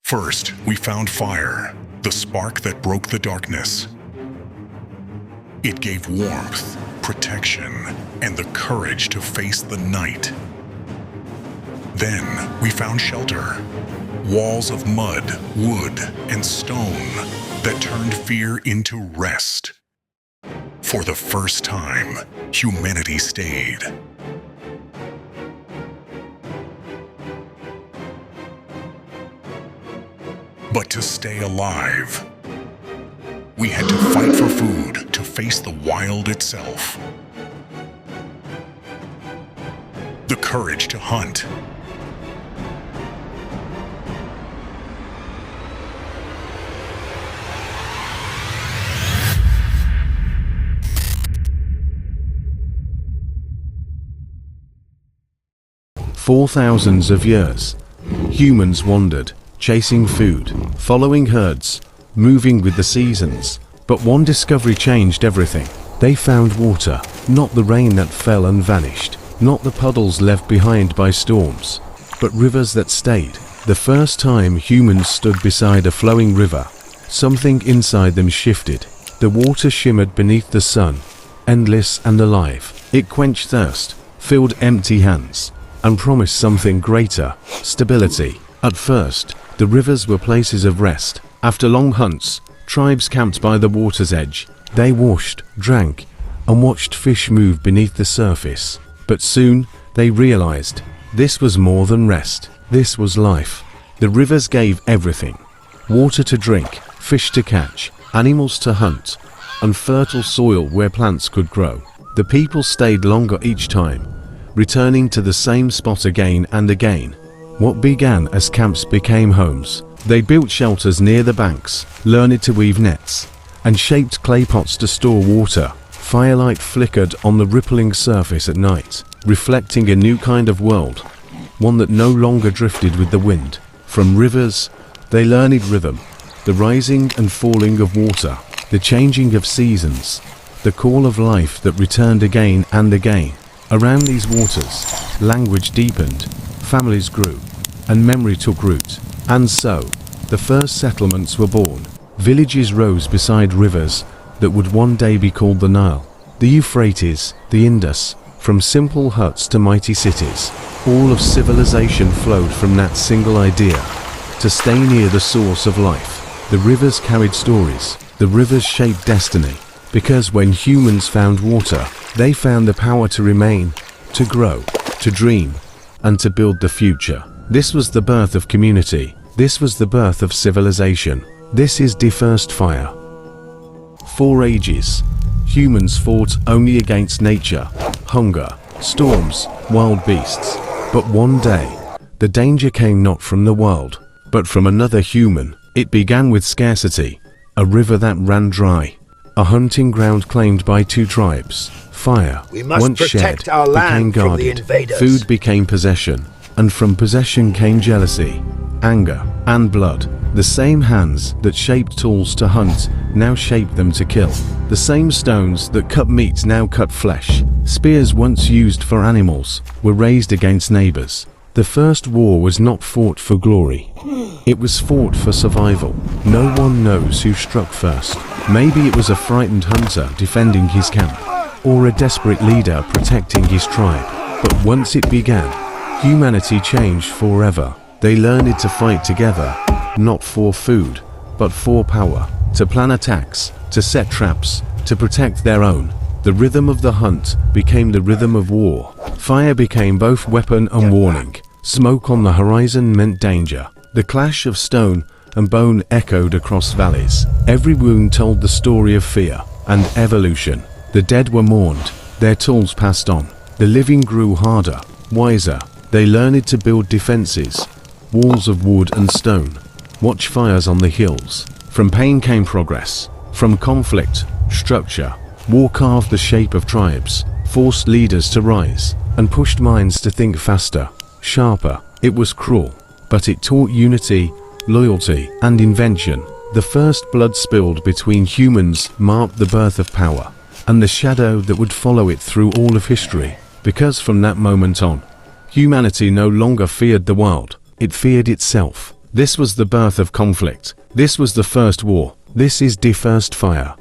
First, we found fire, the spark that broke the darkness. It gave warmth, protection, and the courage to face the night. Then we found shelter, walls of mud, wood, and stone that turned fear into rest. For the first time, humanity stayed. But to stay alive, we had to fight for food, to face the wild itself. The courage to hunt. For thousands of years, humans wandered, chasing food, following herds, moving with the seasons. But one discovery changed everything. They found water, not the rain that fell and vanished, not the puddles left behind by storms, but rivers that stayed. The first time humans stood beside a flowing river, something inside them shifted. The water shimmered beneath the sun, endless and alive. It quenched thirst, filled empty hands, and promised something greater: stability. At first, the rivers were places of rest. After long hunts, tribes camped by the water's edge. They washed, drank, and watched fish move beneath the surface. But soon, they realized this was more than rest. This was life. The rivers gave everything: water to drink, fish to catch, animals to hunt, and fertile soil where plants could grow. The people stayed longer each time, returning to the same spot again and again. What began as camps became homes. They built shelters near the banks, learned to weave nets, and shaped clay pots to store water. Firelight flickered on the rippling surface at night, reflecting a new kind of world, one that no longer drifted with the wind. From rivers, they learned rhythm, the rising and falling of water, the changing of seasons, the call of life that returned again and again. Around these waters, language deepened, families grew, and memory took root. And so, the first settlements were born. Villages rose beside rivers that would one day be called the Nile, the Euphrates, the Indus. From simple huts to mighty cities, all of civilization flowed from that single idea: to stay near the source of life. The rivers carried stories. The rivers shaped destiny. Because when humans found water, they found the power to remain, to grow, to dream, and to build the future. This was the birth of community. This was the birth of civilization. This is Dfirstfire. For ages, humans fought only against nature, hunger, storms, wild beasts. But one day, the danger came not from the world, but from another human. It began with scarcity, a river that ran dry, a hunting ground claimed by two tribes. Fire, once shared, became guarded. Food became possession, and from possession came jealousy, anger, and blood. The same hands that shaped tools to hunt now shaped them to kill. The same stones that cut meat now cut flesh. Spears once used for animals were raised against neighbors. The first war was not fought for glory. It was fought for survival. No one knows who struck first. Maybe it was a frightened hunter defending his camp, or a desperate leader protecting his tribe. But once it began, humanity changed forever. They learned to fight together, not for food, but for power, to plan attacks, to set traps, to protect their own. The rhythm of the hunt became the rhythm of war. Fire became both weapon and warning. Smoke on the horizon meant danger. The clash of stone and bone echoed across valleys. Every wound told the story of fear and evolution. The dead were mourned, their tools passed on. The living grew harder, wiser. They learned to build defenses, walls of wood and stone, watch fires on the hills. From pain came progress. From conflict, structure. War carved the shape of tribes, forced leaders to rise, and pushed minds to think faster, sharper. It was cruel, but it taught unity, loyalty, and invention. The first blood spilled between humans marked the birth of power, and the shadow that would follow it through all of history. Because from that moment on, humanity no longer feared the world, it feared itself. This was the birth of conflict. This was the first war. This is Dfirstfire.